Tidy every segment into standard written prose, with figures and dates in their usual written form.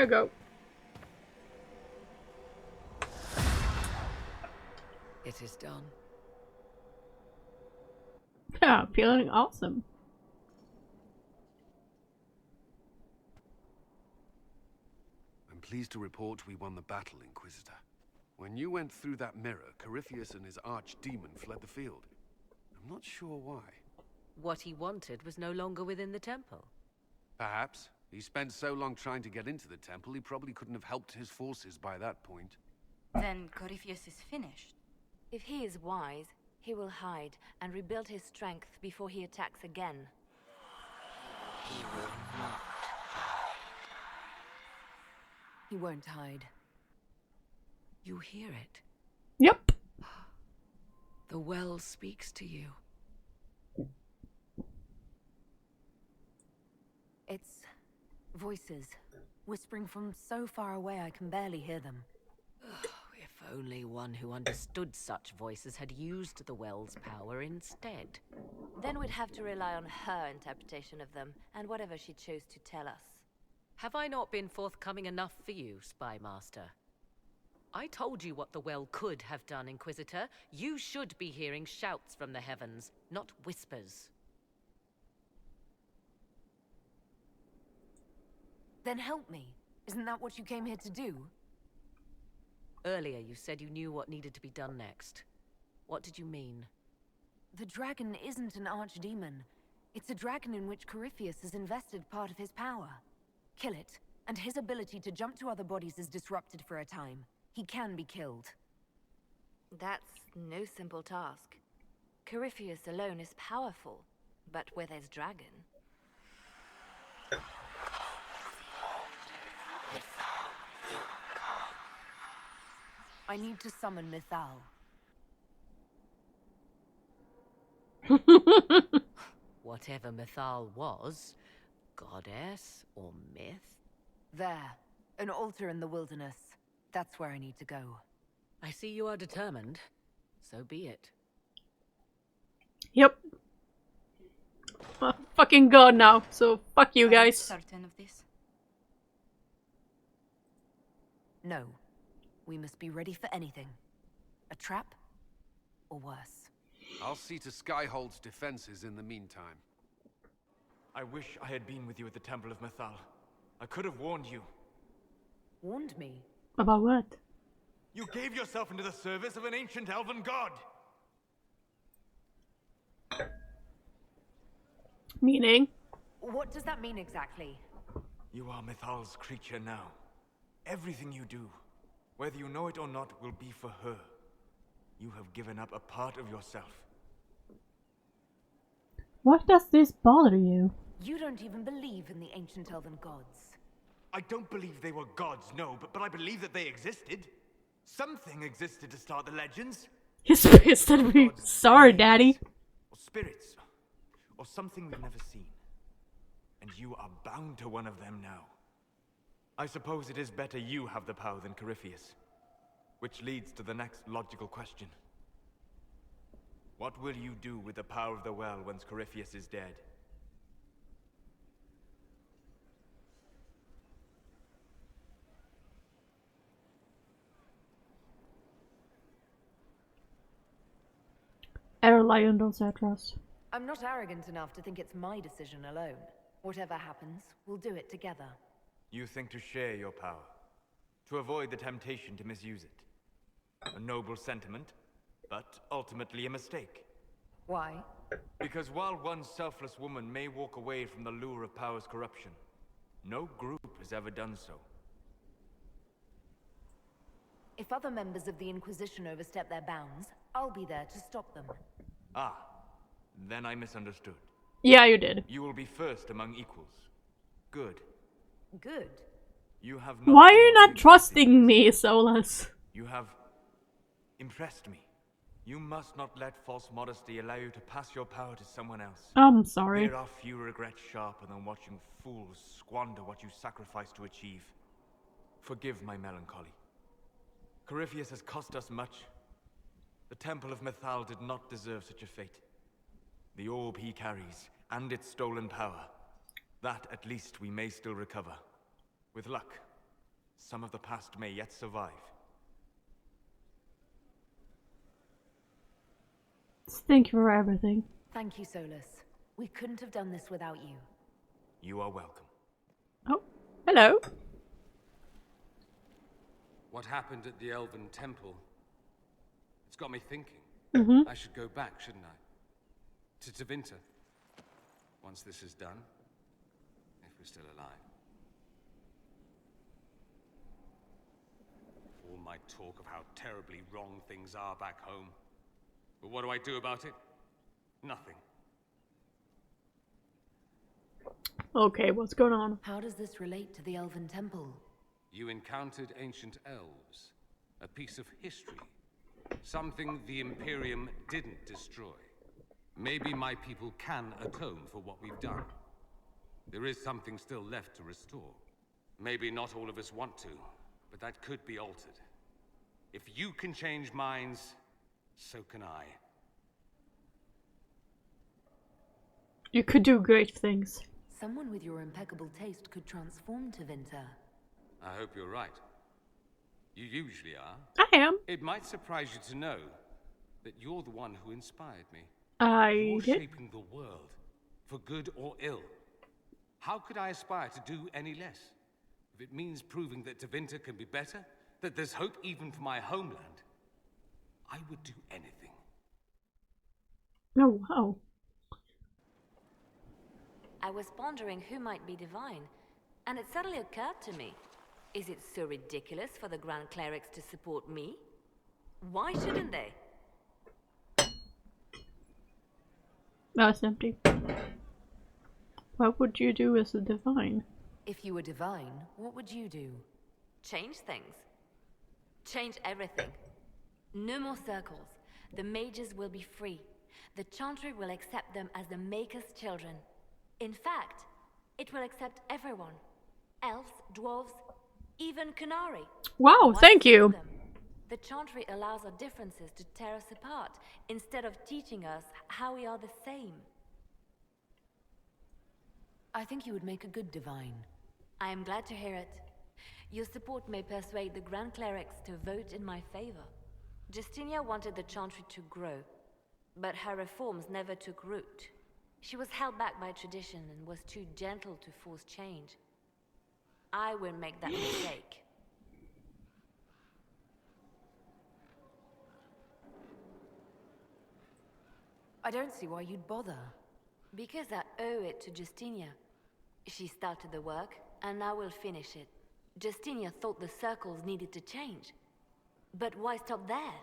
you go. It is done. Yeah, feeling awesome. I'm pleased to report we won the battle, Inquisitor. When you went through that mirror, Corypheus and his archdemon fled the field. I'm not sure why. What he wanted was no longer within the temple. Perhaps. He spent so long trying to get into the temple, he probably couldn't have helped his forces by that point. Then Corypheus is finished. If he is wise, he will hide and rebuild his strength before he attacks again. He will not. He won't hide. You hear it? Yep. The well speaks to you. It's voices, whispering from so far away I can barely hear them. If only one who understood such voices had used the well's power instead. Then we'd have to rely on her interpretation of them, and whatever she chose to tell us. Have I not been forthcoming enough for you, Spy Master? I told you what the well could have done, Inquisitor. You should be hearing shouts from the heavens, not whispers. Then help me. Isn't that what you came here to do? Earlier you said you knew what needed to be done next. What did you mean? The dragon isn't an archdemon. It's a dragon in which Corypheus has invested part of his power. Kill it, and his ability to jump to other bodies is disrupted for a time. He can be killed. That's no simple task. Corypheus alone is powerful, but where there's dragon... I need to summon Mythal. Whatever Mythal was, goddess or myth? There, an altar in the wilderness. That's where I need to go. I see you are determined. So be it. Yep. Fucking god now, so fuck you guys. Certain of this? No. We must be ready for anything. A trap, or worse. I'll see to Skyhold's defenses in the meantime. I wish I had been with you at the Temple of Mythal. I could have warned you. Warned me? About what? You gave yourself into the service of an ancient elven god! Meaning? What does that mean exactly? You are Mythal's creature now. Everything you do, whether you know it or not, will be for her. You have given up a part of yourself. What does this bother you? You don't even believe in the ancient elven gods. I don't believe they were gods, no, but I believe that they existed. Something existed to start the legends. He's pissed at me. Gods, Sorry, daddy. or spirits, or something we've never seen. And you are bound to one of them now. I suppose it is better you have the power than Corypheus. Which leads to the next logical question. What will you do with the power of the well once Corypheus is dead? Airlion don't trust. I'm not arrogant enough to think it's my decision alone. Whatever happens, we'll do it together. You think to share your power, to avoid the temptation to misuse it. A noble sentiment, but ultimately a mistake. Why? Because while one selfless woman may walk away from the lure of power's corruption, no group has ever done so. If other members of the Inquisition overstep their bounds, I'll be there to stop them. Ah, then I misunderstood. Yeah, you did. You will be first among equals. Good. Good. You have not Why are you been not doing trusting me, Solus? You have impressed me. You must not let false modesty allow you to pass your power to someone else. I'm sorry. There are few regrets sharper than watching fools squander what you sacrifice to achieve. Forgive my melancholy. Corypheus has cost us much. The Temple of Mythal did not deserve such a fate. The orb he carries, and its stolen power, that at least we may still recover. With luck, Some of the past may yet survive. Thank you for everything. Thank you, Solus. We couldn't have done this without you. You are welcome. Oh, hello. What happened at the Elven Temple? It's got me thinking. I should go back, shouldn't I? To Tevinter. Once this is done. If we're still alive. All my talk of how terribly wrong things are back home. But what do I do about it? Nothing. Okay, what's going on? How does this relate to the Elven Temple? You encountered ancient elves. A piece of history. Something the Imperium didn't destroy. Maybe my people can atone for what we've done. There is something still left to restore. Maybe not all of us want to, but that could be altered. If you can change minds, so can I. You could do great things. Someone with your impeccable taste could transform Tevinter. I hope you're right. You usually are. I am. It might surprise you to know that you're the one who inspired me. I You're did. shaping the world, for good or ill. How could I aspire to do any less? If it means proving that Tevinter can be better, that there's hope even for my homeland, I would do anything. Oh, wow. I was pondering who might be divine, and it suddenly occurred to me. Is it so ridiculous for the Grand Clerics to support me? Why shouldn't they? That's empty. What would you do as a divine? If you were divine, what would you do? Change things. Change everything. No more circles. The mages will be free. The Chantry will accept them as the Maker's children. In fact, it will accept everyone. Elves, dwarves, even Canary. Wow, Why thank screw you. them? The Chantry allows our differences to tear us apart, instead of teaching us how we are the same. I think you would make a good divine. I am glad to hear it. Your support may persuade the Grand Clerics to vote in my favor. Justinia wanted the Chantry to grow, but her reforms never took root. She was held back by tradition and was too gentle to force change. I won't make that mistake. I don't see why you'd bother. Because I owe it to Justinia. She started the work, and I will finish it. Justinia thought the circles needed to change. But why stop there?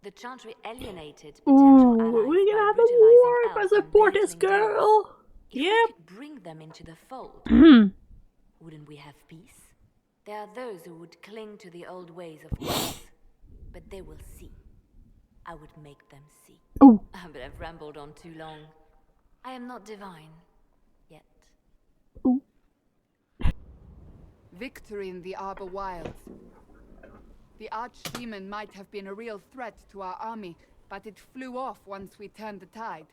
The Chantry alienated potential Ooh, allies we're by gonna have a brutalizing war if I elves and support this belittling dwarves. girl. If Yep. we could bring them into the fold, wouldn't we have peace? There are those who would cling to the old ways of peace, but they will see. I would make them see. Ooh. But I've rambled on too long. I am not divine. Yet. Ooh. Victory in the Arbor Wilds. The archdemon might have been a real threat to our army, but it flew off once we turned the tide.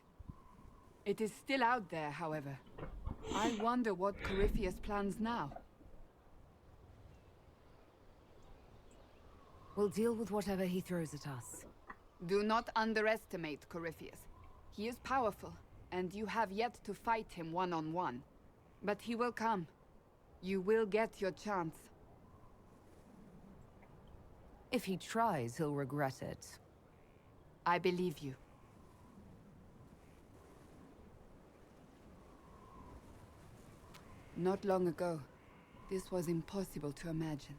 It is still out there, however. I wonder what Corypheus plans now. We'll deal with whatever he throws at us. Do not underestimate Corypheus. He is powerful, and you have yet to fight him one-on-one. But he will come. You will get your chance. If he tries, he'll regret it. I believe you. Not long ago, this was impossible to imagine.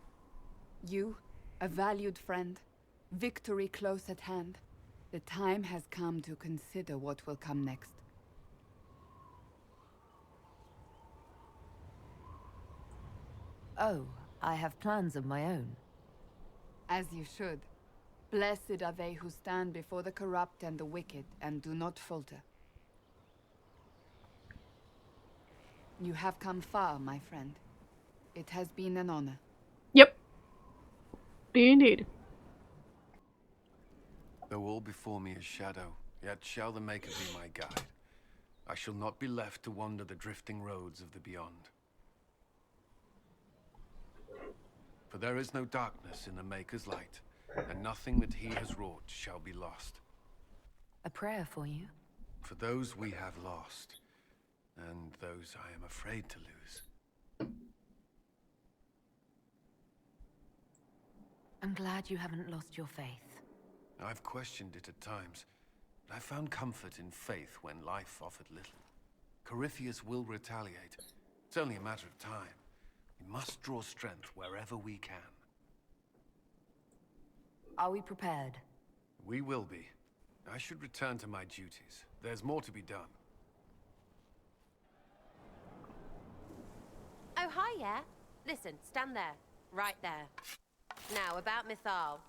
You, a valued friend, victory close at hand. The time has come to consider what will come next. Oh, I have plans of my own. As you should. Blessed are they who stand before the corrupt and the wicked, and do not falter. You have come far, my friend. It has been an honor. Yep. Indeed. Though all before me is shadow, yet shall the Maker be my guide. I shall not be left to wander the drifting roads of the beyond. For there is no darkness in the Maker's light, and nothing that he has wrought shall be lost. A prayer for you? For those we have lost, and those I am afraid to lose. I'm glad you haven't lost your faith. I've questioned it at times, but I found comfort in faith when life offered little. Corypheus will retaliate. It's only a matter of time. We must draw strength wherever we can. Are we prepared? We will be. I should return to my duties. There's more to be done. Oh, hi, yeah? Listen, stand there. Right there. Now, about Mythal.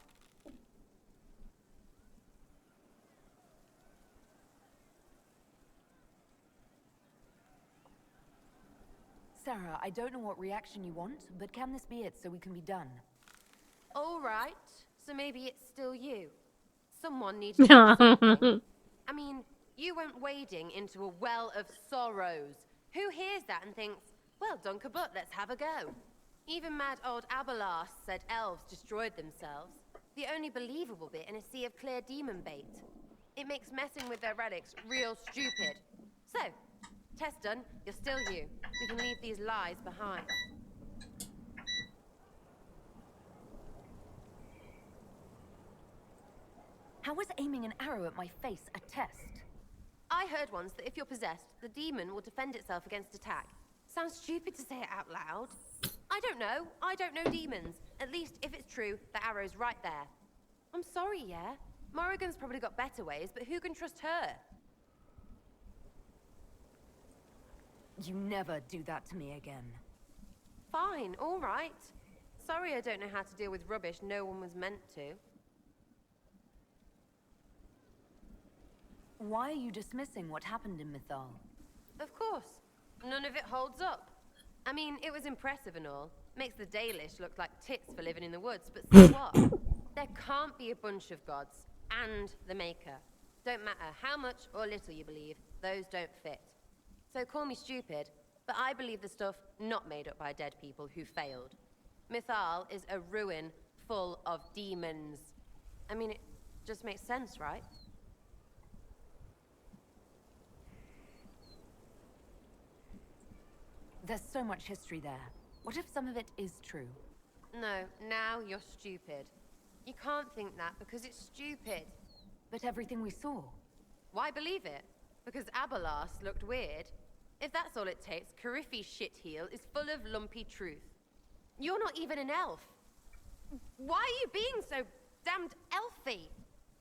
Sarah, I don't know what reaction you want, but can this be it so we can be done? All right. So maybe it's still you. Someone needs to do something. I mean, you went wading into a well of sorrows. Who hears that and thinks, well, Dunkabut, let's have a go? Even mad old Abelas said elves destroyed themselves. The only believable bit in a sea of clear demon bait. It makes messing with their relics real stupid. So, test done, you're still you. We can leave these lies behind. How was aiming an arrow at my face a test? I heard once that if you're possessed, the demon will defend itself against attack. Sounds stupid to say it out loud. I don't know. I don't know demons. At least, if it's true, the arrow's right there. I'm sorry, yeah? Morrigan's probably got better ways, but who can trust her? You never do that to me again. Fine, all right. Sorry I don't know how to deal with rubbish no one was meant to. Why are you dismissing what happened in Mythal? Of course. None of it holds up. I mean, it was impressive and all. Makes the Dalish look like tits for living in the woods, but so what? There can't be a bunch of gods and the Maker. Don't matter how much or little you believe, those don't fit. So call me stupid, but I believe the stuff not made up by dead people who failed. Mythal is a ruin full of demons. I mean, it just makes sense, right? There's so much history there. What if some of it is true? No, now you're stupid. You can't think that because it's stupid. But everything we saw. Why believe it? Because Abelas looked weird? If that's all it takes, Corypheus shitheel is full of lumpy truth. You're not even an elf. Why are you being so damned elfy?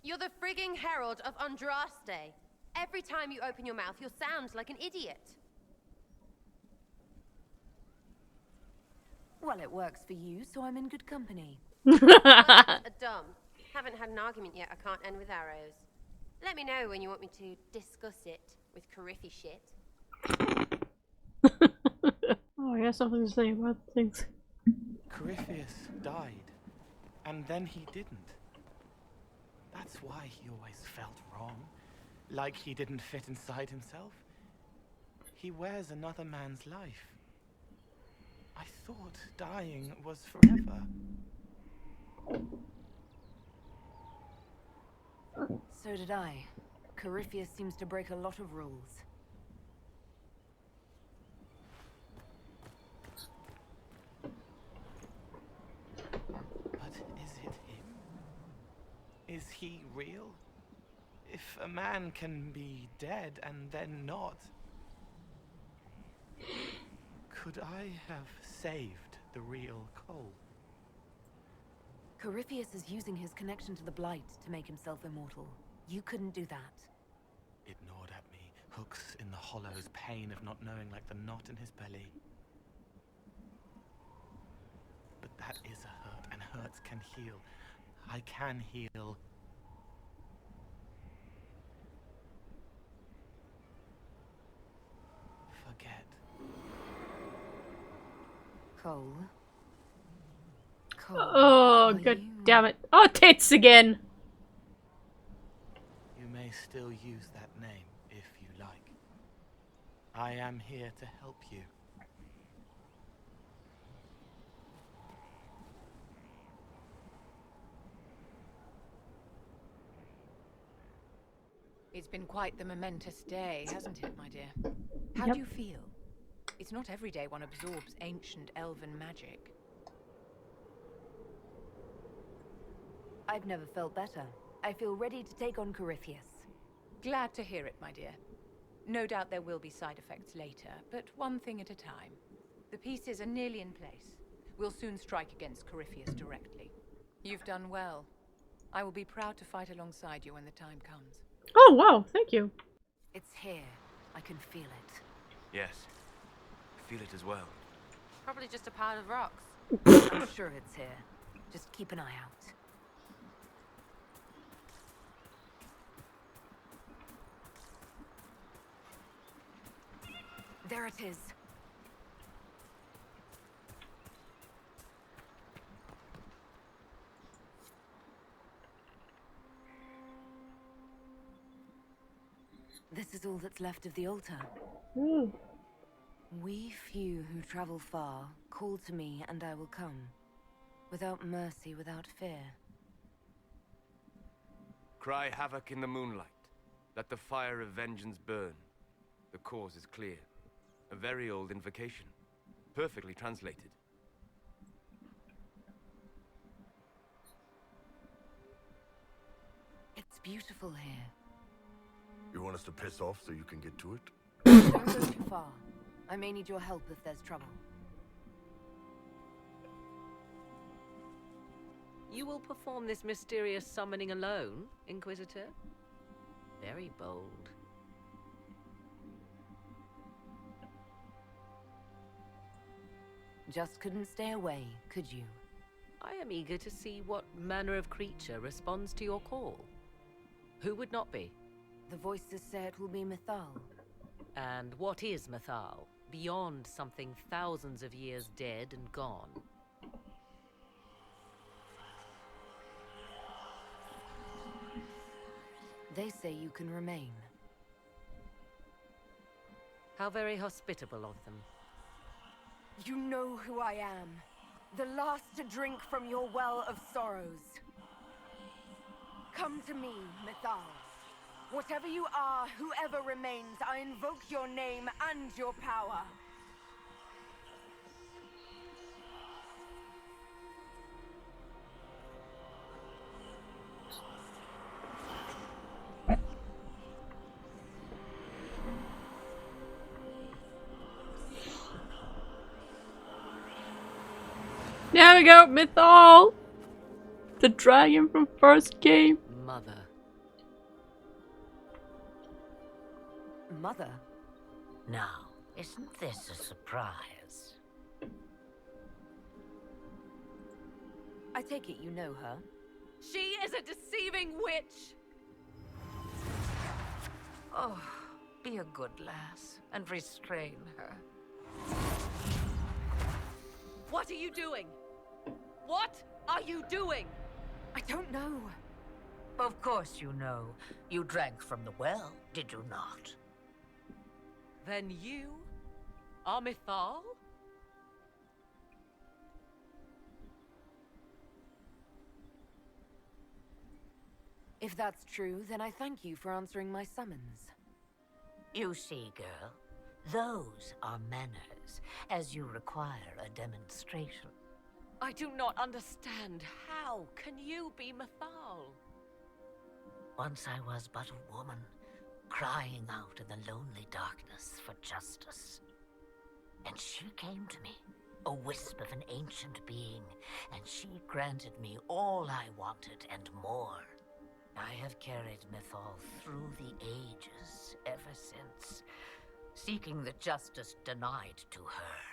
You're the frigging herald of Andraste. Every time you open your mouth, you'll sound like an idiot. Well, it works for you, so I'm in good company. Words are dumb. Haven't had an argument yet I can't end with arrows. Let me know when you want me to discuss it with Coryphy shit. Oh, I got something to say about things. Corypheus died, and then he didn't. That's why he always felt wrong, like he didn't fit inside himself. He wears another man's life. I thought dying was forever. So did I. Corypheus seems to break a lot of rules. But is it him? Is he real? If a man can be dead and then not, could I have saved the real Cole? Corypheus is using his connection to the Blight to make himself immortal. You couldn't do that. It gnawed at me, hooks in the hollows, pain of not knowing like the knot in his belly. But that is a hurt, and hurts can heal. I can heal. Forget. Cole. Oh, god damn it. Oh, tits again! You may still use that name if you like. I am here to help you. It's been quite the momentous day, hasn't it, my dear? How do you feel? It's not every day one absorbs ancient elven magic. I've never felt better. I feel ready to take on Corypheus. Glad to hear it, my dear. No doubt there will be side effects later, but one thing at a time. The pieces are nearly in place. We'll soon strike against Corypheus directly. You've done well. I will be proud to fight alongside you when the time comes. Oh, wow, thank you. It's here. I can feel it. Yes. I feel it as well. Probably just a pile of rocks. I'm sure it's here. Just keep an eye out. There it is. This is all that's left of the altar. Ooh. We few who travel far, call to me and I will come. Without mercy, without fear. Cry havoc in the moonlight. Let the fire of vengeance burn. The cause is clear. A very old invocation. Perfectly translated. It's beautiful here. You want us to piss off so you can get to it? Don't go too far. I may need your help if there's trouble. You will perform this mysterious summoning alone, Inquisitor? Very bold. Just couldn't stay away, could you? I am eager to see what manner of creature responds to your call. Who would not be? The voices say it will be Mythal. And what is Mythal, beyond something thousands of years dead and gone? They say you can remain. How very hospitable of them. You know who I am. The last to drink from your well of sorrows. Come to me, Mythal. Whatever you are, whoever remains, I invoke your name and your power. There we go, Mythal! The dragon from first game. Mother. Mother? Now, isn't this a surprise? I take it you know her. She is a deceiving witch! Oh, be a good lass and restrain her. What are you doing? What are you doing? I don't know. Of course you know. You drank from the well, did you not? Then you are Mythal? If that's true, then I thank you for answering my summons. You see, girl, those are manners, as you require a demonstration. I do not understand. How can you be Mythal? Once I was but a woman, crying out in the lonely darkness for justice. And she came to me, a wisp of an ancient being, and she granted me all I wanted and more. I have carried Mythal through the ages ever since, seeking the justice denied to her.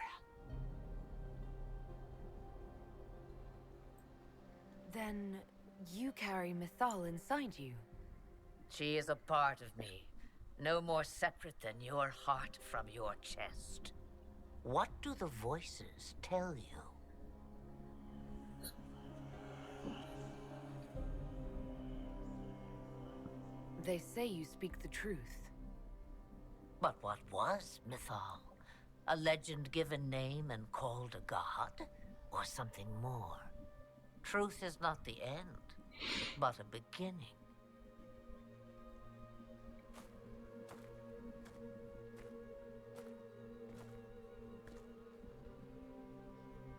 Then you carry Mythal inside you. She is a part of me, no more separate than your heart from your chest. What do the voices tell you? They say you speak the truth. But what was Mythal? A legend given name and called a god? Or something more? Truth is not the end, but a beginning.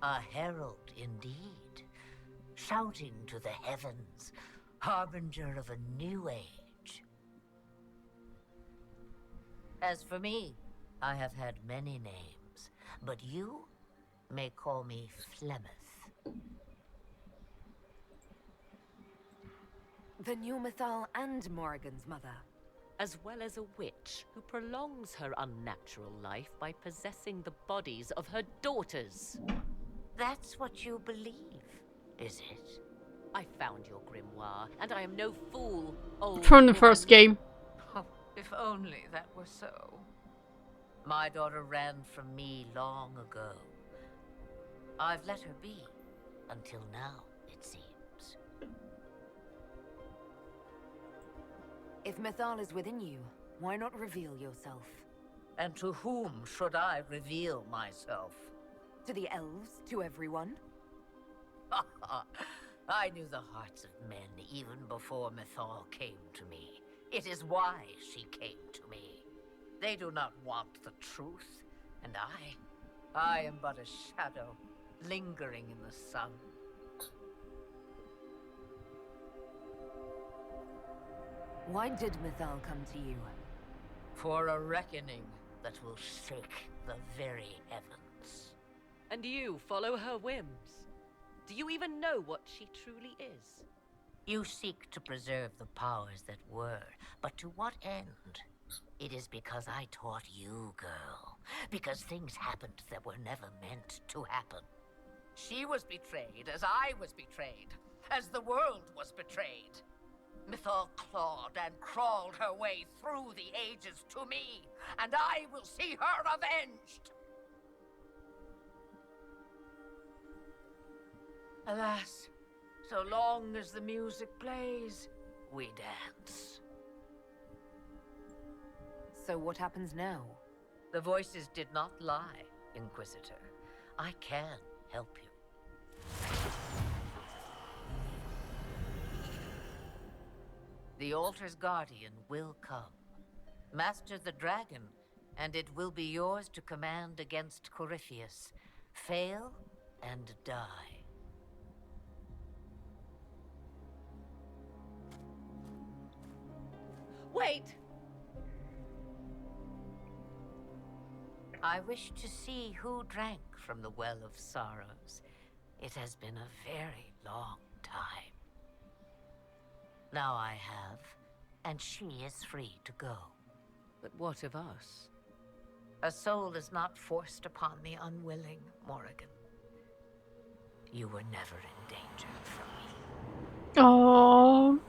A herald indeed, shouting to the heavens, harbinger of a new age. As for me, I have had many names, but you may call me Flemeth. The new Mythal and Morrigan's mother. As well as a witch who prolongs her unnatural life by possessing the bodies of her daughters. That's what you believe, is it? I found your grimoire, and I am no fool, old From the woman. first game. Oh, if only that were so. My daughter ran from me long ago. I've let her be, until now, it seems. If Mythal is within you, why not reveal yourself? And to whom should I reveal myself? To the elves, to everyone? I knew the hearts of men even before Mythal came to me. It is why she came to me. They do not want the truth, and I am but a shadow, lingering in the sun. Why did Mythal come to you? For a reckoning that will shake the very heavens. And you follow her whims. Do you even know what she truly is? You seek to preserve the powers that were, but to what end? It is because I taught you, girl. Because things happened that were never meant to happen. She was betrayed as I was betrayed, as the world was betrayed. Mythal clawed and crawled her way through the ages to me, and I will see her avenged! Alas, so long as the music plays, we dance. So what happens now? The voices did not lie, Inquisitor. I can help you. The altar's guardian will come. Master the dragon, and it will be yours to command against Corypheus. Fail and die. Wait! I wish to see who drank from the Well of Sorrows. It has been a very long time. Now I have, and she is free to go. But what of us? A soul is not forced upon the unwilling, Morrigan. You were never in danger from me. Oh.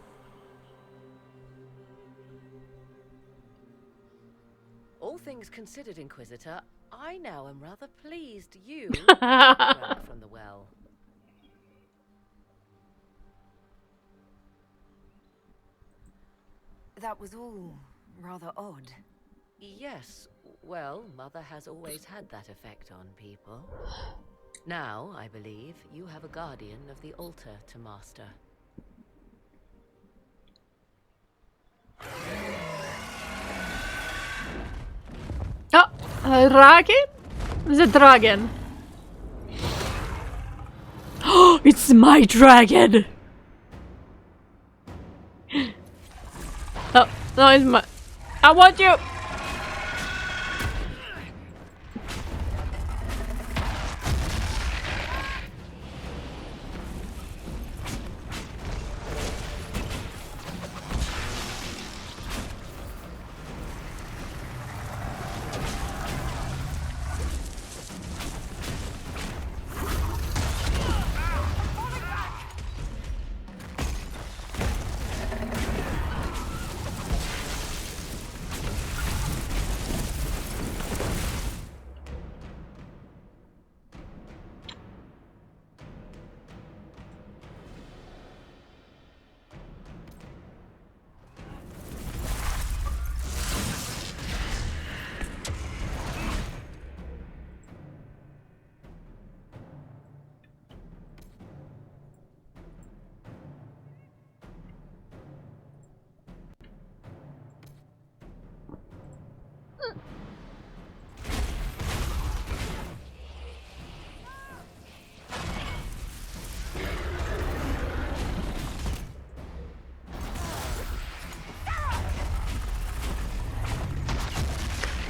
All things considered, Inquisitor, I now am rather pleased you drank from the well. That was all rather odd. Yes, well, Mother has always had that effect on people. Now, I believe, you have a guardian of the altar to master. Oh, a dragon? It's a dragon. Oh, it's my dragon! Oh, no, it's my... I want you!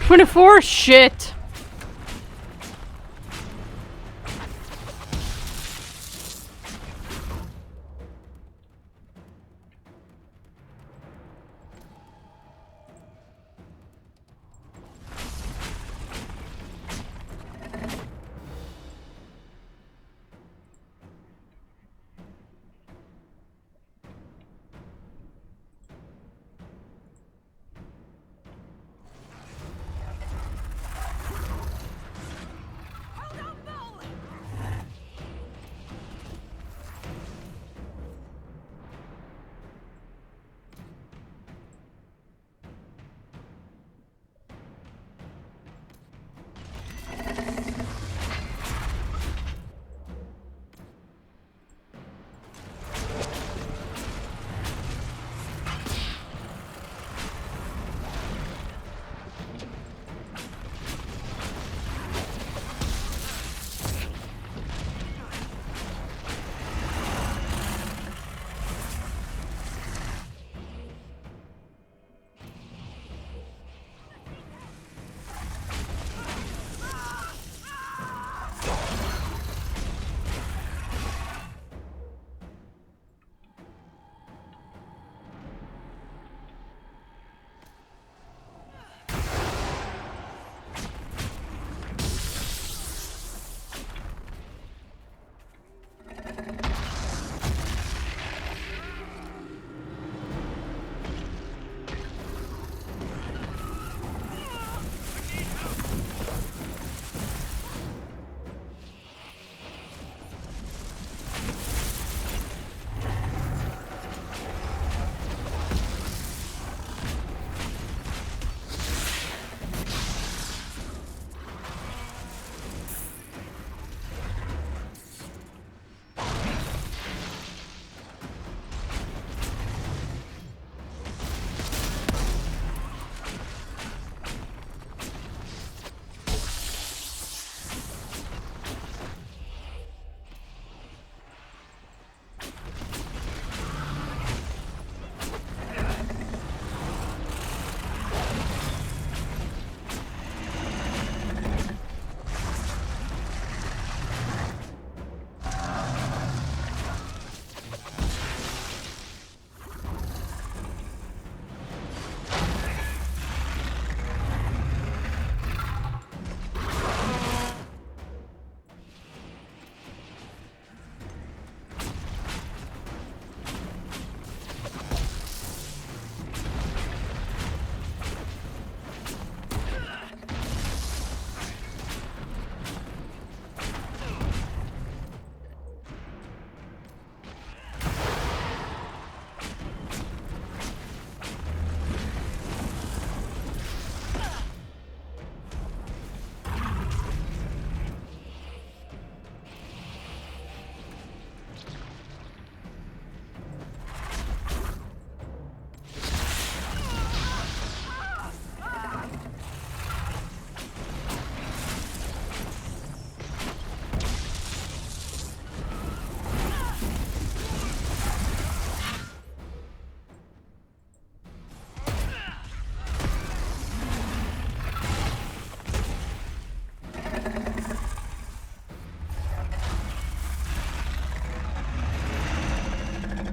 24 shit.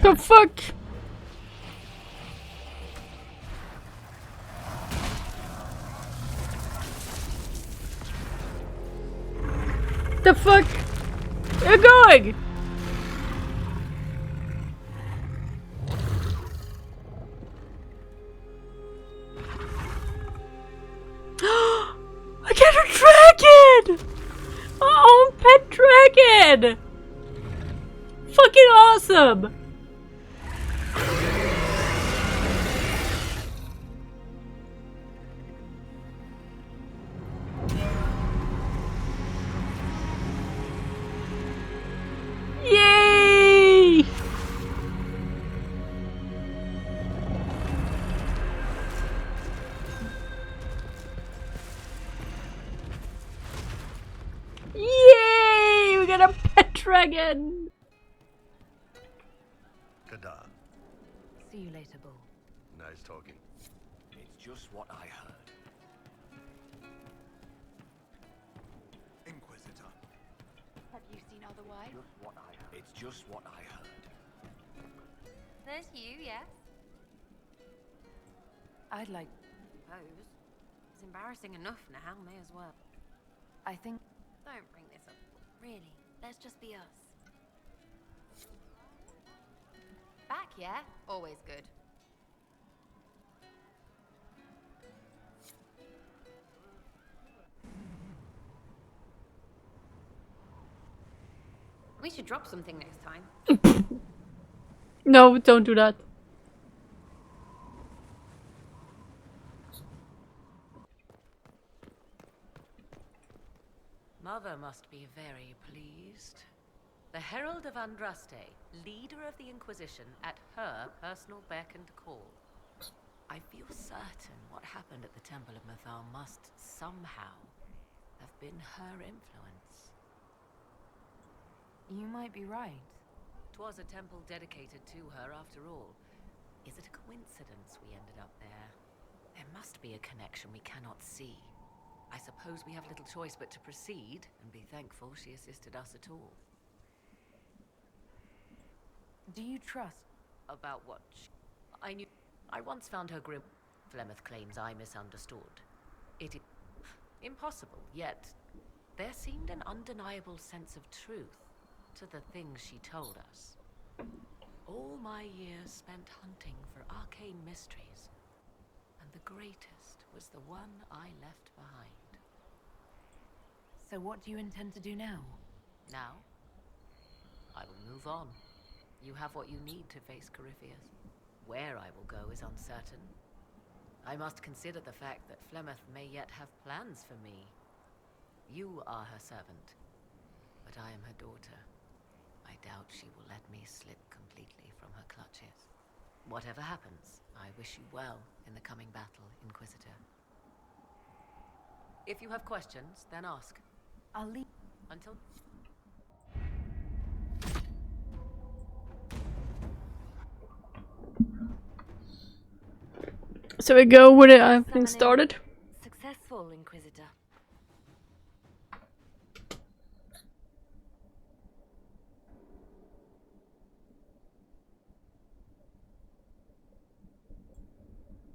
The fuck? The fuck? You're going! I get a dragon! Oh, pet dragon! Fucking awesome! Yay! Yay! We got a pet dragon! Kada. See you later, Bull. Nice talking. It's just what I heard. Have you seen otherwise? It's just what I heard. There's you, yes? I'd like... Pose. It's embarrassing enough now, may as well. I think... Don't bring this up. Really, let's just be us. Back, yeah? Always good. We should drop something next time. No, don't do that. Mother must be very pleased. The Herald of Andraste, leader of the Inquisition, at her personal beck and call. I feel certain what happened at the Temple of Mythal must somehow have been her influence. You might be right. 'Twas a temple dedicated to her after all. Is it a coincidence we ended up there? There must be a connection we cannot see. I suppose we have little choice but to proceed and be thankful she assisted us at all. Do you trust? About what? I knew. I once found her grim. Flemeth claims I misunderstood. It is impossible, yet there seemed an undeniable sense of truth to the things she told us. All my years spent hunting for arcane mysteries, and the greatest was the one I left behind. So what do you intend to do now? Now, I will move on. You have what you need to face Corypheus. Where I will go is uncertain. I must consider the fact that Flemeth may yet have plans for me. You are her servant, but I am her daughter. I doubt she will let me slip completely from her clutches. Whatever happens, I wish you well in the coming battle, Inquisitor. If you have questions, then ask. I'll leave. Until... So we go with it, everything started. Successful, Inquisitor.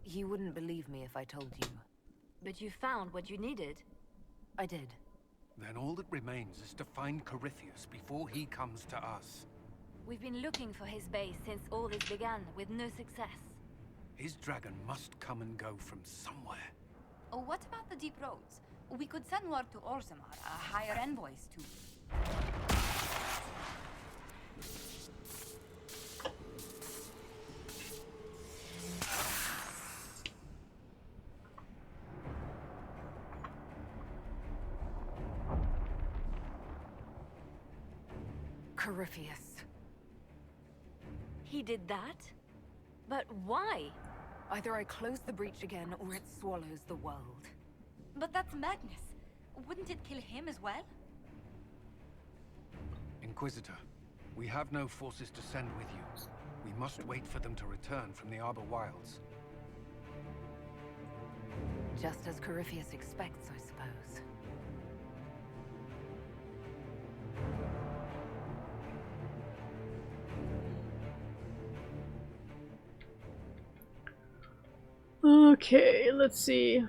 You wouldn't believe me if I told you. But you found what you needed. I did. Then all that remains is to find Corypheus before he comes to us. We've been looking for his base since all this began, with no success. His dragon must come and go from somewhere. Oh, what about the deep roads? We could send word to Orzammar, hire envoys to... Corypheus. He did that? But why? Either I close the breach again, or it swallows the world. But that's madness. Wouldn't it kill him as well? Inquisitor, we have no forces to send with you. We must wait for them to return from the Arbor Wilds. Just as Corypheus expects, I suppose. Okay, let's see.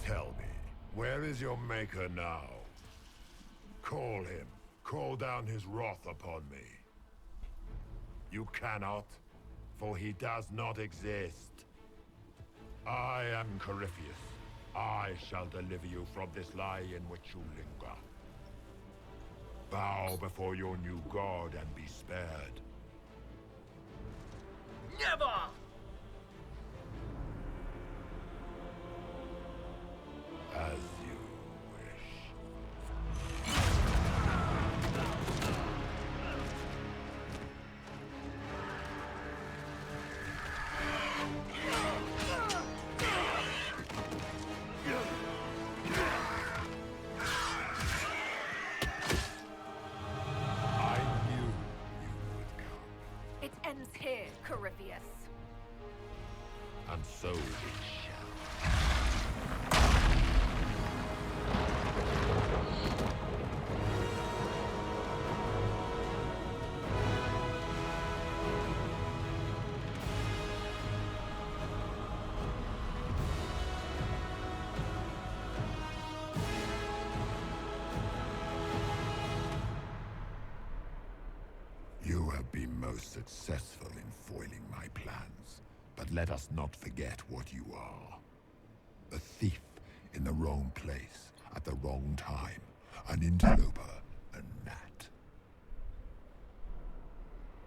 Tell me, where is your maker now? Call him. Call down his wrath upon me. You cannot, for he does not exist. I am Corypheus. I shall deliver you from this lie in which you linger. Bow before your new god and be spared. Never! As you wish. I knew you would come, It ends here, Corypheus. and so it shall. You have been most successful in foiling my plans, but let us not forget what you are. A thief in the wrong place at the wrong time, an interloper, a gnat.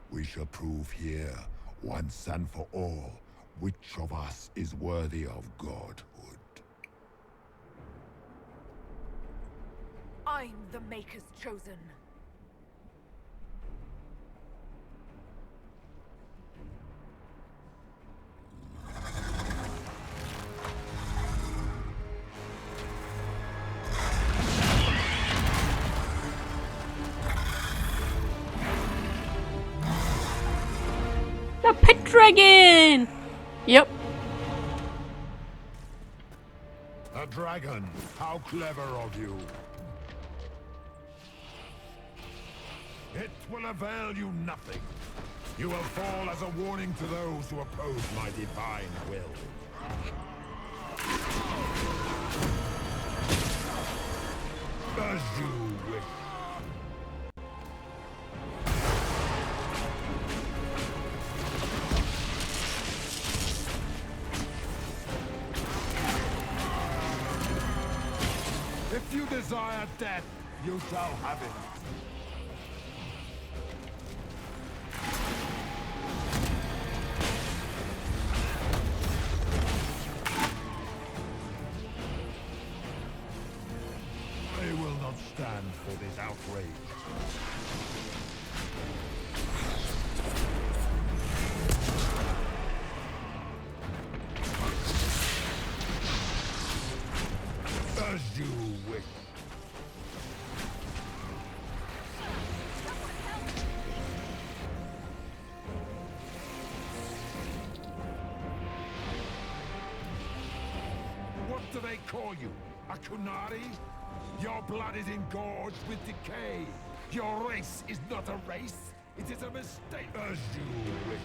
We shall prove here, once and for all, which of us is worthy of godhood. I'm the Maker's chosen. The pet dragon! Yep. A dragon! How clever of you! It will avail you nothing. You will fall as a warning to those who oppose my divine will. As you wish. If you desire death, you shall have it. I will not stand for this outrage. As you wish. What do they call you? A Kunari? Your blood is engorged with decay. Your race is not a race. It is a mistake. As you wish.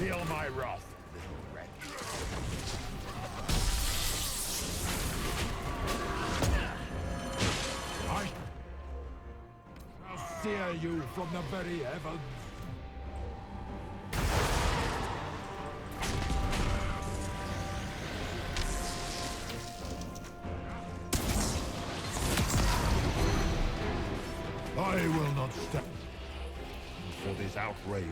Feel my wrath, little wretch. I shall sear you from the very heavens. I will not stand for this outrage.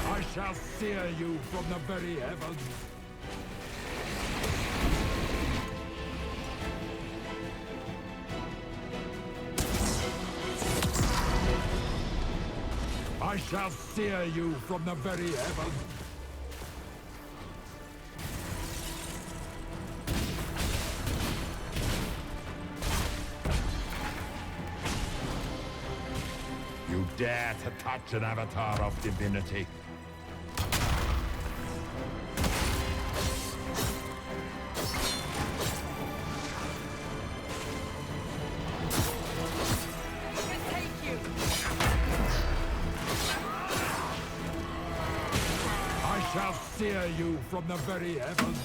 I shall sear you from the very heavens. I shall sear you from the very heavens. You dare to touch an avatar of divinity? I shall sear you from the very heavens.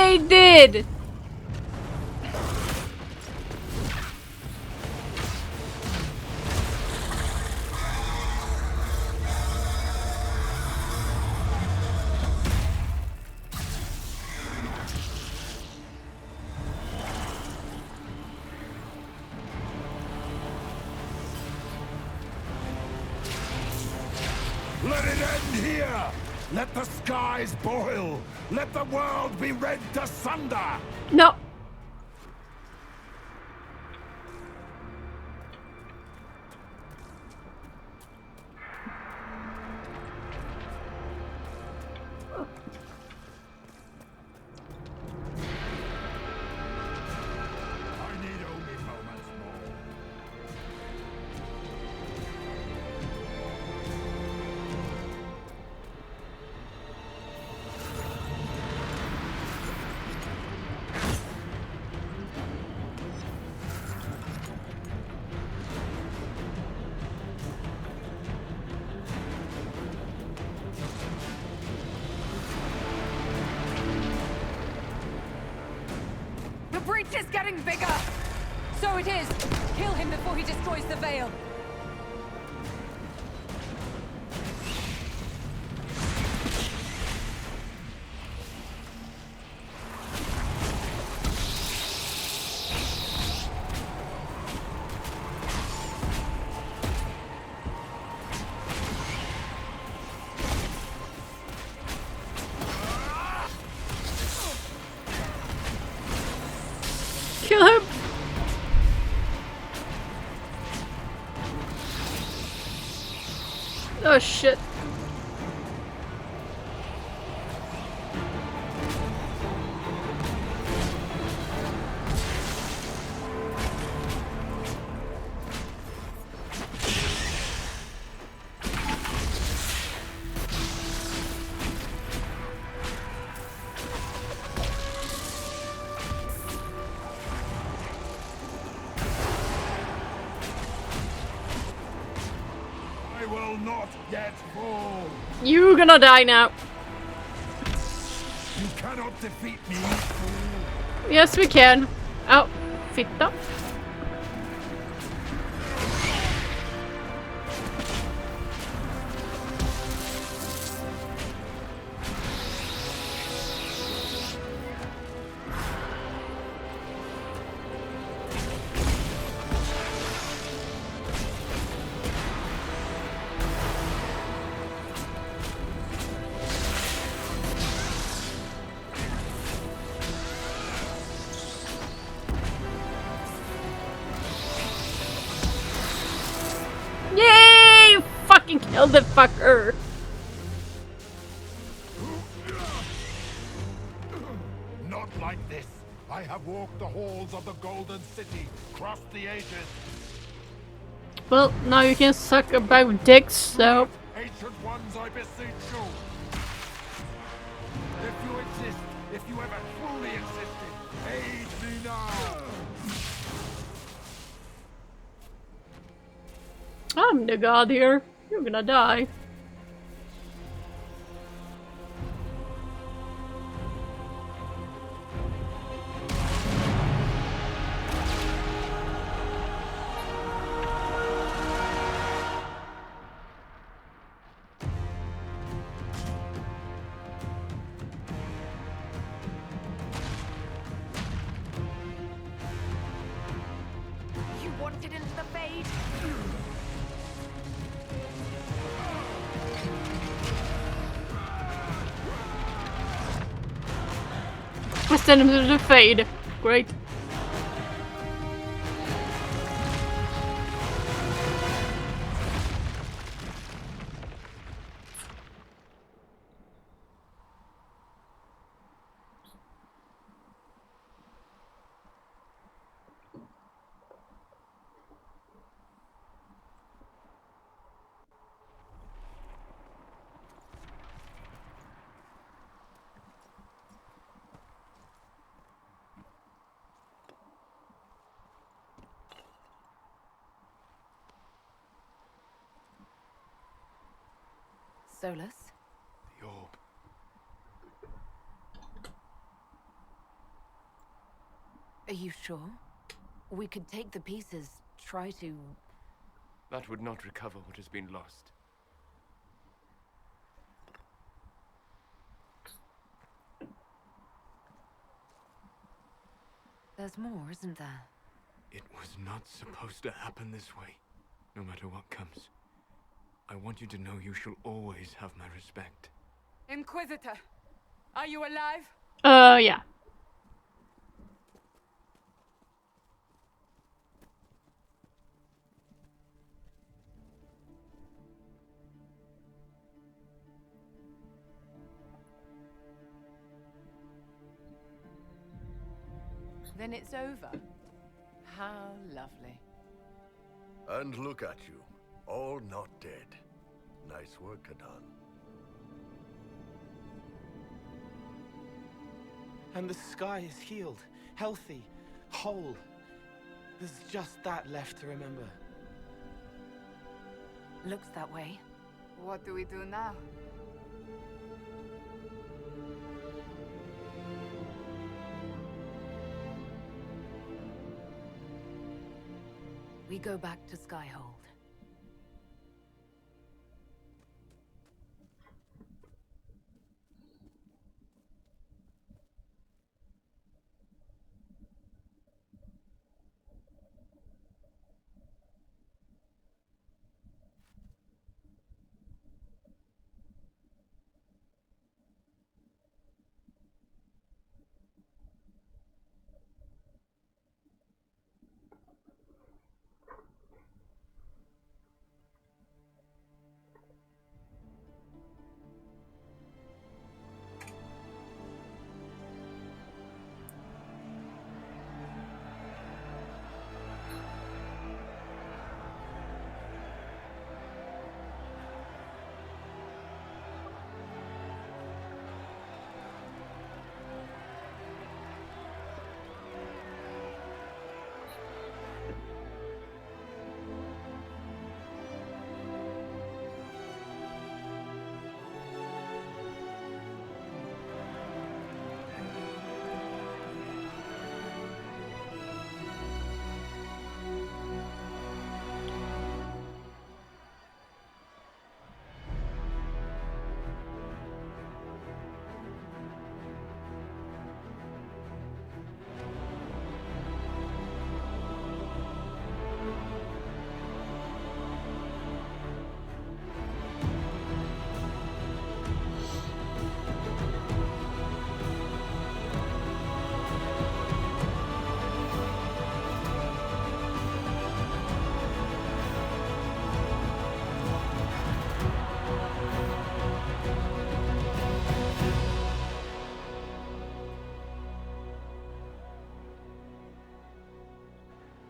they did! Let it end here! Let the skies boil! Let the world be rent asunder! No. I need only moments more. The breach is getting bigger! So it is! Kill him before he destroys the veil! Kill him! Oh shit. I will not yet fall! You're gonna die now. You cannot defeat me! Yes, we can. Oh, fitta. Yay! Fucking kill the fucker. Not like this! I have walked the halls of the Golden City, crossed the ages. Well, now you can suck about dicks, so... Ancient ones, I beseech you! If you exist, if you ever truly existed, aid me now! I'm the god here. You're gonna die. You wanted into the Fade? I send him to the Fade. Great. Solus? The orb. Are you sure? We could take the pieces, try to... That would not recover what has been lost. There's more, isn't there? It was not supposed to happen this way. No matter what comes, I want you to know you shall always have my respect. Inquisitor, are you alive? Yeah. Then it's over. How lovely. And look at you, all not dead. Nice work, Kadan. And the sky is healed, healthy, whole. There's just that left to remember. Looks that way. What do we do now? We go back to Skyhold.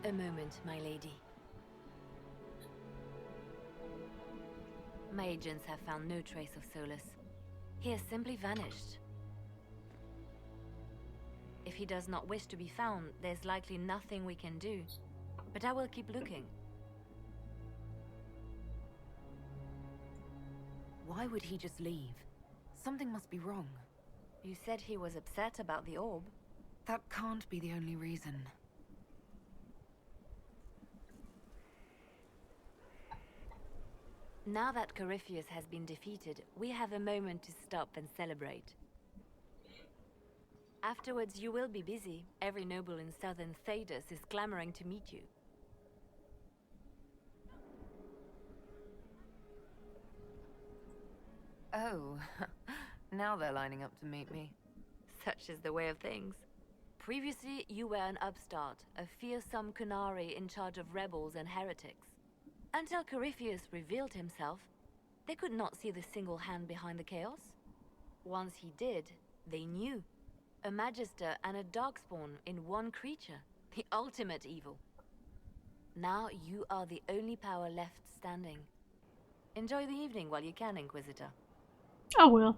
A moment, my lady. My agents have found no trace of Solus. He has simply vanished. If he does not wish to be found, there's likely nothing we can do. But I will keep looking. Why would he just leave? Something must be wrong. You said he was upset about the orb. That can't be the only reason. Now that Corypheus has been defeated, we have a moment to stop and celebrate. Afterwards, you will be busy. Every noble in southern Thedas is clamoring to meet you. Oh, now they're lining up to meet me. Such is the way of things. Previously, you were an upstart, a fearsome Kunari in charge of rebels and heretics. Until Corypheus revealed himself, they could not see the single hand behind the chaos. Once he did, they knew. A Magister and a Darkspawn in one creature. The ultimate evil. Now you are the only power left standing. Enjoy the evening while you can, Inquisitor. I will.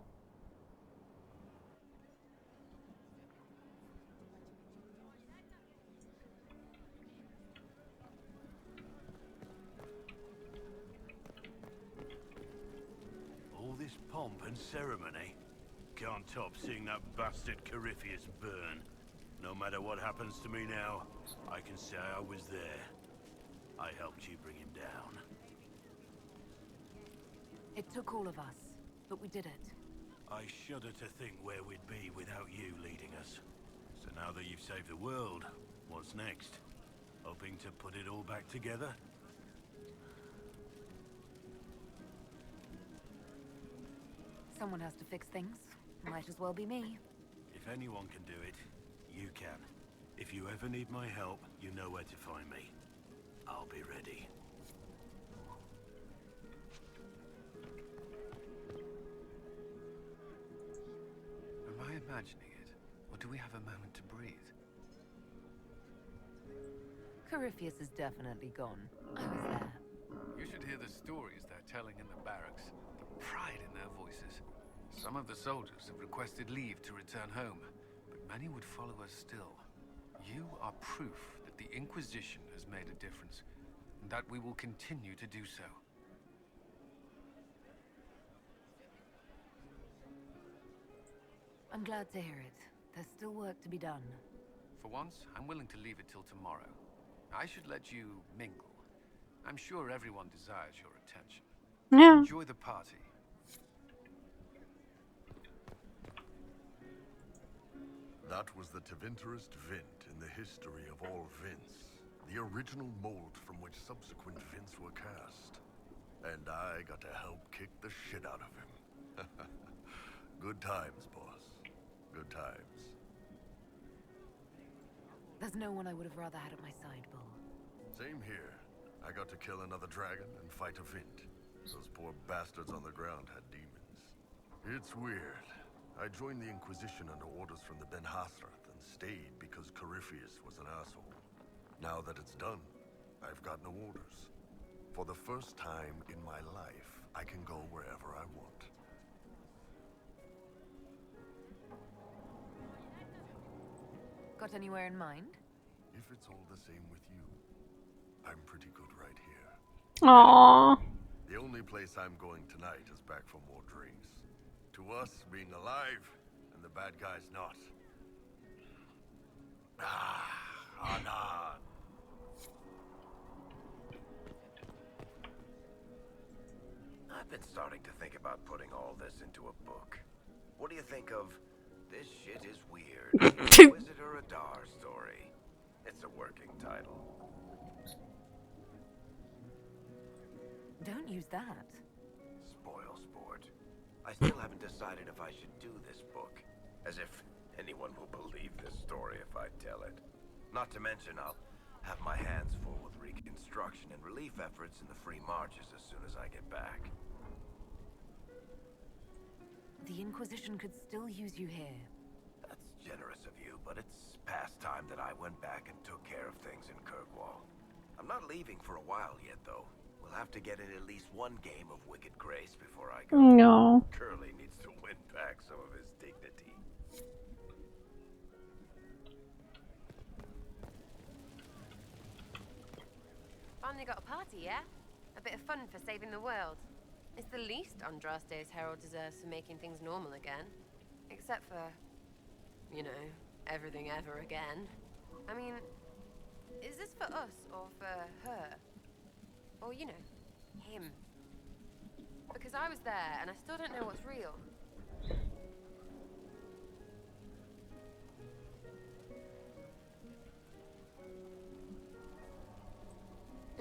All this pomp and ceremony. Can't top seeing that bastard Corypheus burn. No matter what happens to me now, I can say I was there. I helped you bring him down. It took all of us, but we did it. I shudder to think where we'd be without you leading us. So now that you've saved the world, what's next? Hoping to put it all back together? Someone has to fix things. Might as well be me. If anyone can do it, you can. If you ever need my help, you know where to find me. I'll be ready. Am I imagining it? Or do we have a moment to breathe? Corypheus is definitely gone. I was there. You should hear the stories they're telling in the barracks. The pride in their voices. Some of the soldiers have requested leave to return home, but many would follow us still. You are proof that the Inquisition has made a difference, and that we will continue to do so. I'm glad to hear it. There's still work to be done. For once, I'm willing to leave it till tomorrow. I should let you mingle. I'm sure everyone desires your attention. Yeah. Enjoy the party. That was the Tevinterest Vint in the history of all Vints. The original mold from which subsequent Vints were cast. And I got to help kick the shit out of him. Good times, boss. Good times. There's no one I would have rather had at my side, Bull. Same here. I got to kill another dragon and fight a Vint. Those poor bastards on the ground had demons. It's weird. I joined the Inquisition under orders from the Ben Hasrath and stayed because Corypheus was an asshole. Now that it's done, I've got no orders. For the first time in my life, I can go wherever I want. Got anywhere in mind? If it's all the same with you, I'm pretty good right here. Aww. The only place I'm going tonight is back for more drinks. To us, being alive, and the bad guys not. Anan. I've been starting to think about putting all this into a book. What do you think of This Shit Is Weird? Inquisitor Adar story. It's a working title. Don't use that. Spoil sport. I still haven't decided if I should do this book. As if anyone will believe this story if I tell it. Not to mention I'll have my hands full with reconstruction and relief efforts in the Free Marches as soon as I get back. The Inquisition could still use you here. That's generous of you, but it's past time that I went back and took care of things in Kirkwall. I'm not leaving for a while yet, though. We'll have to get in at least one game of Wicked Grace before I go. No. Curly needs to win back some of his dignity. Finally got a party, yeah? A bit of fun for saving the world. It's the least Andraste's Herald deserves for making things normal again. Except for, you know, everything ever again. I mean, is this for us or for her? Or, you know, him? Because I was there and I still don't know what's real.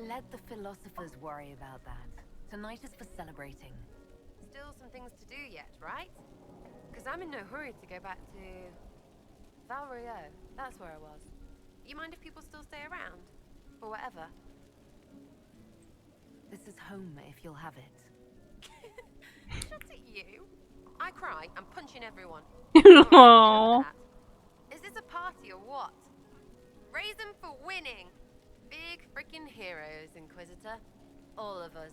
Let the philosophers worry about that. Tonight is for celebrating. Still some things to do yet, right? Because I'm in no hurry to go back to Valrio. That's where I was. You mind if people still stay around? Or whatever? This is home if you'll have it. Shut at you. I cry, I'm punching everyone. Aww. Is this a party or what? Raise them for winning. Big freaking heroes, Inquisitor. All of us.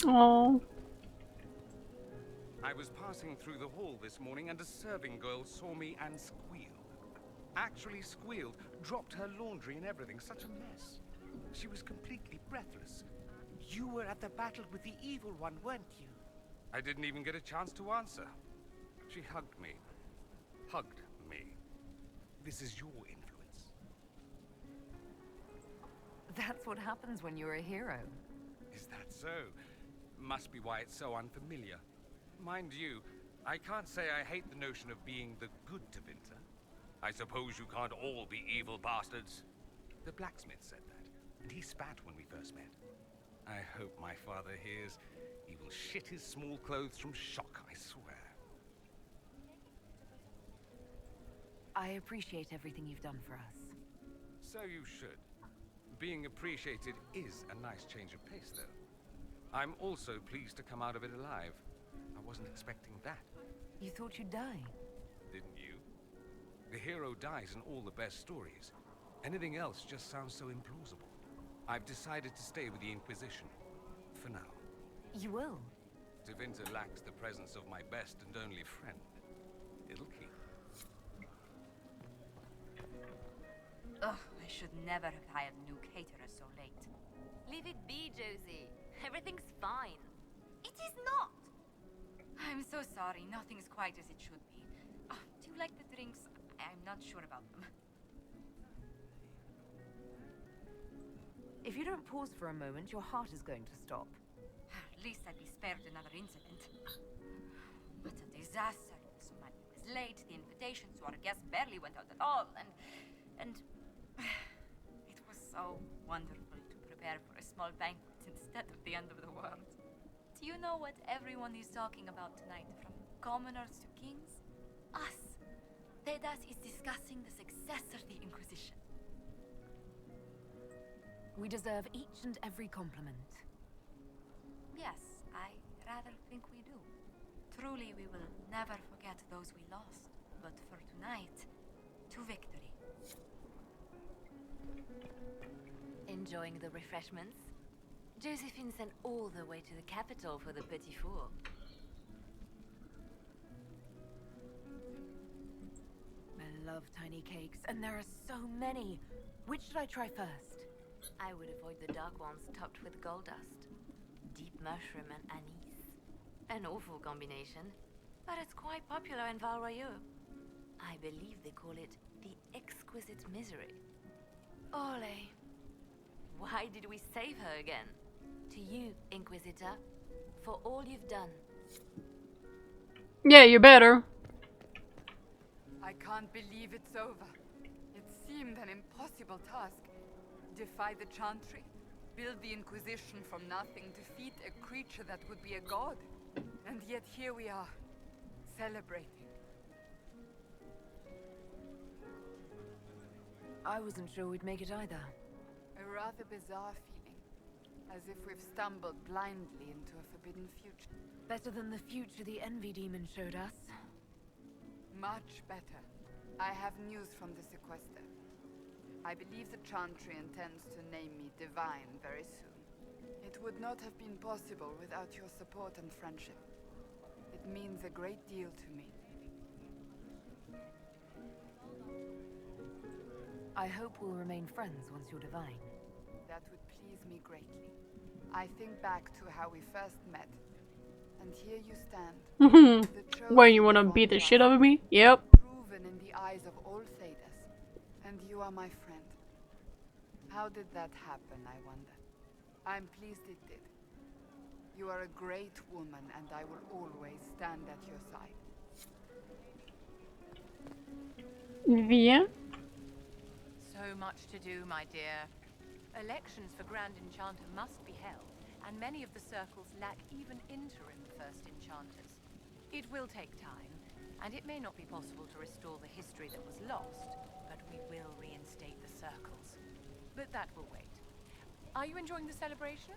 Aww. I was passing through the hall this morning and a serving girl saw me and squealed. Actually squealed, dropped her laundry and everything, such a mess. She was completely breathless. You were at the battle with the evil one, weren't you? I didn't even get a chance to answer. She hugged me. Hugged me. this is your influence. That's what happens when you're a hero. Is that so? Must be why it's so unfamiliar. Mind you, I can't say I hate the notion of being the good Tevinter. I suppose you can't all be evil bastards. The blacksmith said that, and he spat when we first met. I hope my father hears. He will shit his small clothes from shock, I swear. I appreciate everything you've done for us. So you should. Being appreciated is a nice change of pace, though. I'm also pleased to come out of it alive. I wasn't expecting that. You thought you'd die? Didn't you? The hero dies in all the best stories. Anything else just sounds so implausible. I've decided to stay with the Inquisition. For now. You will? Tevinter lacks the presence of my best and only friend. It'll keep. Ugh, I should never have hired new caterers so late. Leave it be, Josie. Everything's fine. It is not! I'm so sorry, nothing's quite as it should be. Oh, do you like the drinks? I'm not sure about them. If you don't pause for a moment, your heart is going to stop. At least I'd be spared another incident. What a disaster. So many was late, the invitations to our guests barely went out at all, and it was so wonderful to prepare for a small banquet instead of the end of the world. Do you know what everyone is talking about tonight, from commoners to kings? Us. Tedas is discussing the successor of the Inquisition. We deserve each and every compliment. Yes, I rather think we do. Truly, we will never forget those we lost. But for tonight, to victory. Enjoying the refreshments? Josephine sent all the way to the capital for the petit four. I love tiny cakes, and there are so many. Which should I try first? I would avoid the dark ones topped with gold dust. Deep mushroom and anise. An awful combination, but it's quite popular in Val Royeaux. I believe they call it the exquisite misery. Ole. Why did we save her again? To you, Inquisitor, for all you've done. Yeah, you better. I can't believe it's over. It seemed an impossible task. Defy the Chantry, build the Inquisition from nothing, defeat a creature that would be a god. And yet here we are, celebrating. I wasn't sure we'd make it either. A rather bizarre feeling, as if we've stumbled blindly into a forbidden future. Better than the future the Envy Demon showed us. Much better. I have news from the sequester. I believe the Chantry intends to name me Divine very soon. It would not have been possible without your support and friendship. It means a great deal to me. I hope we'll remain friends once you're Divine. That would please me greatly. I think back to how we first met. And here you stand. Where you wanna beat the shit out of me? Yep. Proven in the eyes of all Thedas. And you are my friend. How did that happen, I wonder? I'm pleased it did. You are a great woman, and I will always stand at your side. Via? So much to do, my dear. Elections for Grand Enchanter must be held, and many of the circles lack even interim First Enchanters. It will take time, and it may not be possible to restore the history that was lost, but we will reinstate the circles. But that will wait. Are you enjoying the celebration?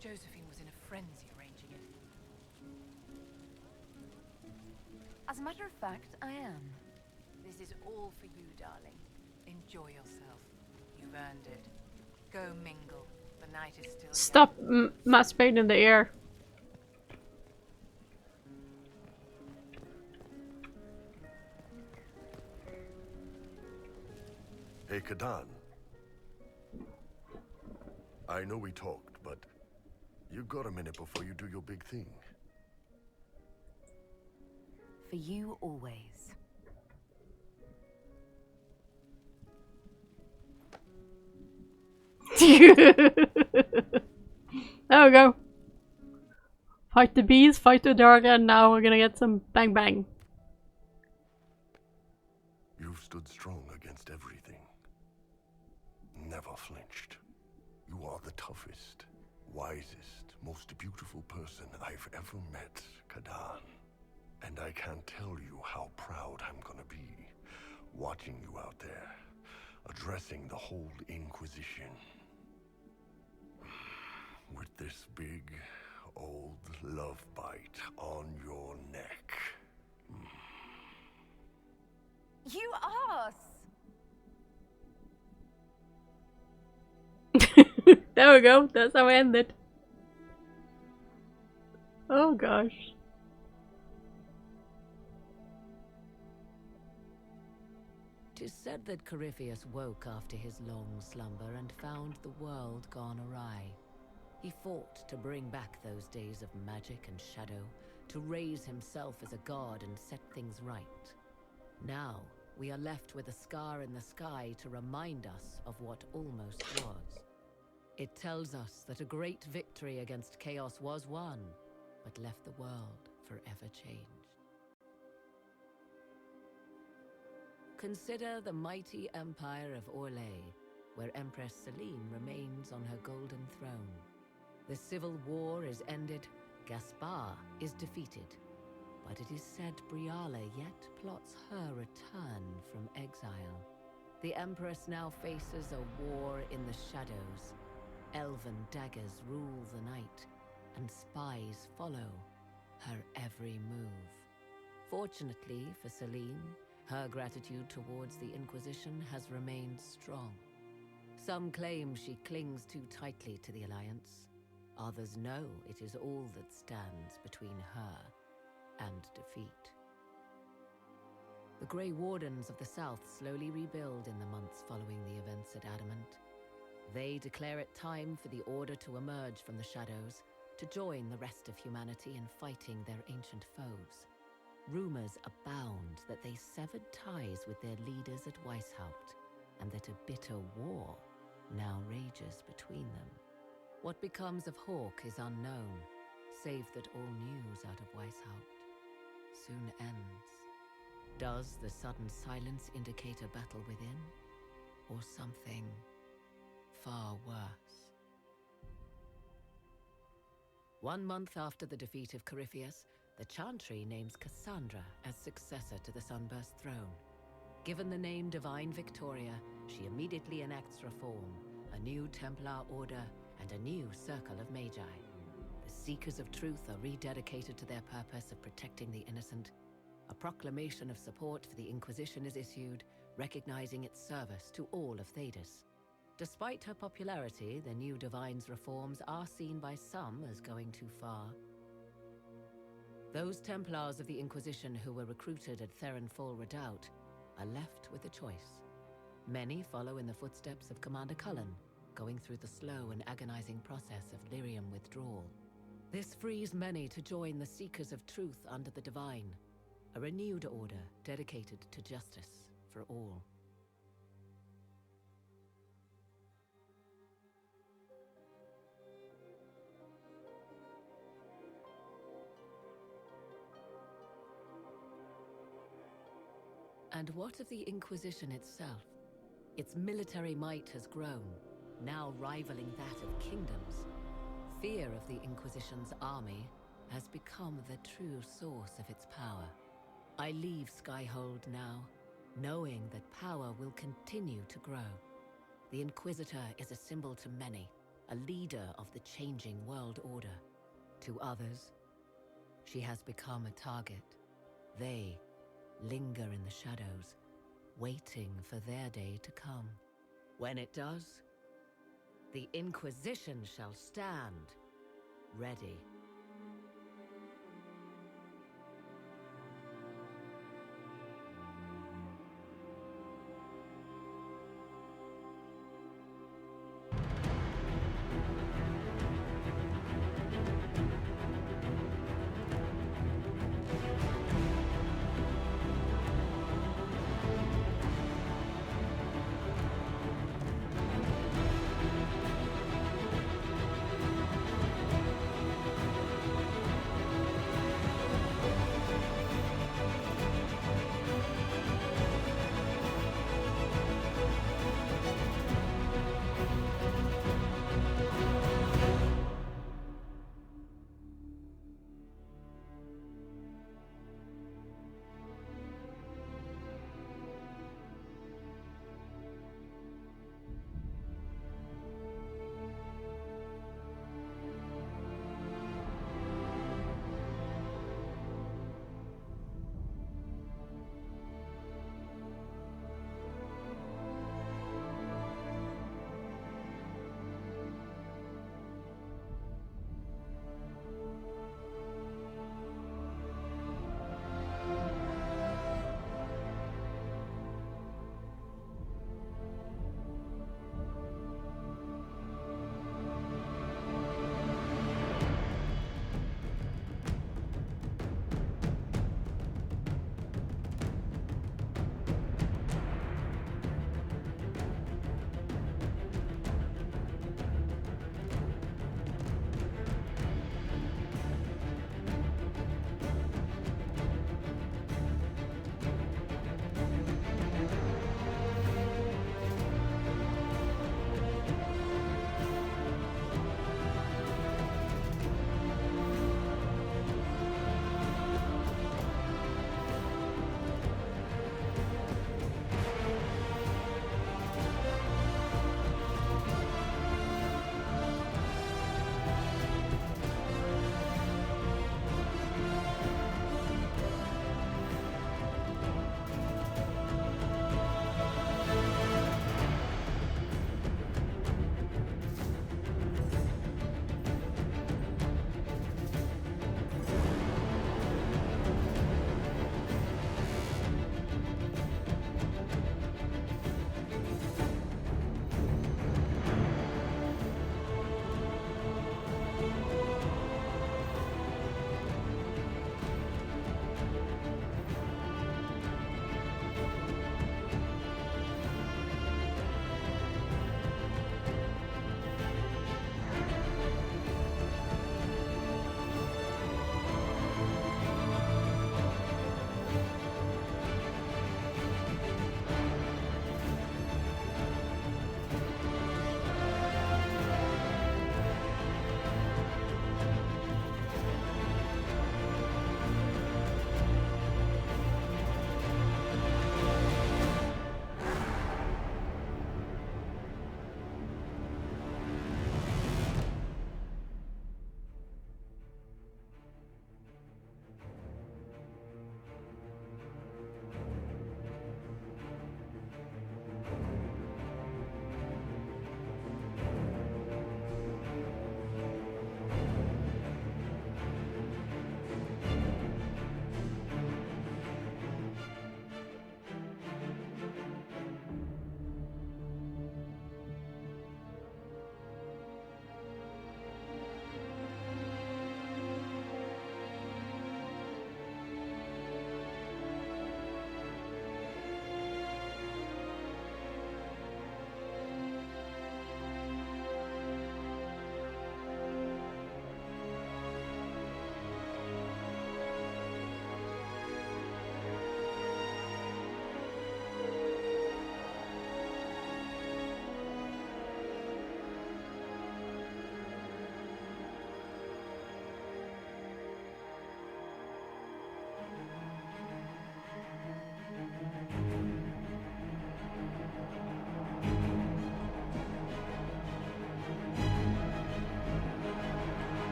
Josephine was in a frenzy arranging it. As a matter of fact, I am. This is all for you, darling. Enjoy yourself. You've earned it. Go mingle. The night is still Stop masturbating in the air. Hey, Kadan. I know we talked, but you got a minute before you do your big thing. For you always. There we go. Fight the bees, fight the dragon, now we're gonna get some bang bang. You've stood strong against everything. Never flinched. You are the toughest, wisest, most beautiful person I've ever met, Kadan. And I can't tell you how proud I'm gonna be watching you out there, addressing the whole Inquisition. With this big, old love bite on your neck. You ass! There we go, that's how I ended. Oh gosh. Tis said that Corypheus woke after his long slumber and found the world gone awry. He fought to bring back those days of magic and shadow, to raise himself as a god and set things right. Now, we are left with a scar in the sky to remind us of what almost was. It tells us that a great victory against chaos was won, but left the world forever changed. Consider the mighty empire of Orlais, where Empress Celine remains on her golden throne. The civil war is ended, Gaspar is defeated, but it is said Briala yet plots her return from exile. The Empress now faces a war in the shadows. Elven daggers rule the night, and spies follow her every move. Fortunately for Celine, her gratitude towards the Inquisition has remained strong. Some claim she clings too tightly to the Alliance. Others know it is all that stands between her and defeat. The Grey Wardens of the South slowly rebuild in the months following the events at Adamant. They declare it time for the Order to emerge from the shadows, to join the rest of humanity in fighting their ancient foes. Rumors abound that they severed ties with their leaders at Weishaupt, and that a bitter war now rages between them. What becomes of Hawke is unknown, save that all news out of Weishaupt soon ends. Does the sudden silence indicate a battle within, or something far worse? 1 month after the defeat of Corypheus, the Chantry names Cassandra as successor to the Sunburst throne. Given the name Divine Victoria, she immediately enacts reform, a new Templar order, and a new circle of Magi. The Seekers of Truth are rededicated to their purpose of protecting the innocent. A proclamation of support for the Inquisition is issued, recognizing its service to all of Thedas. Despite her popularity, the new Divine's reforms are seen by some as going too far. Those Templars of the Inquisition who were recruited at Therenfall Redoubt are left with a choice. Many follow in the footsteps of Commander Cullen, going through the slow and agonizing process of lyrium withdrawal. This frees many to join the Seekers of Truth under the Divine, a renewed order dedicated to justice for all. And what of the Inquisition itself? Its military might has grown, now rivaling that of kingdoms. Fear of the Inquisition's army has become the true source of its power. I leave Skyhold now, knowing that power will continue to grow. The Inquisitor is a symbol to many, a leader of the changing world order. To others, she has become a target. They linger in the shadows, waiting for their day to come. When it does, the Inquisition shall stand, ready.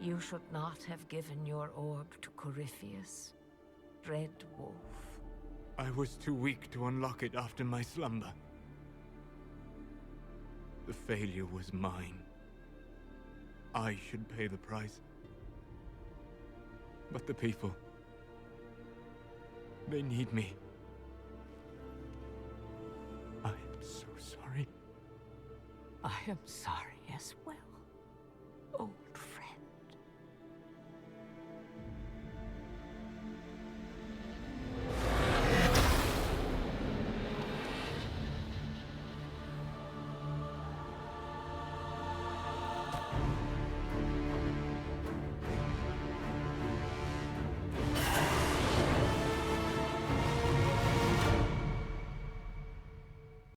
You should not have given your orb to Corypheus, Red Wolf. I was too weak to unlock it after my slumber. The failure was mine. I should pay the price. But the people... they need me. I am so sorry. I am sorry as well.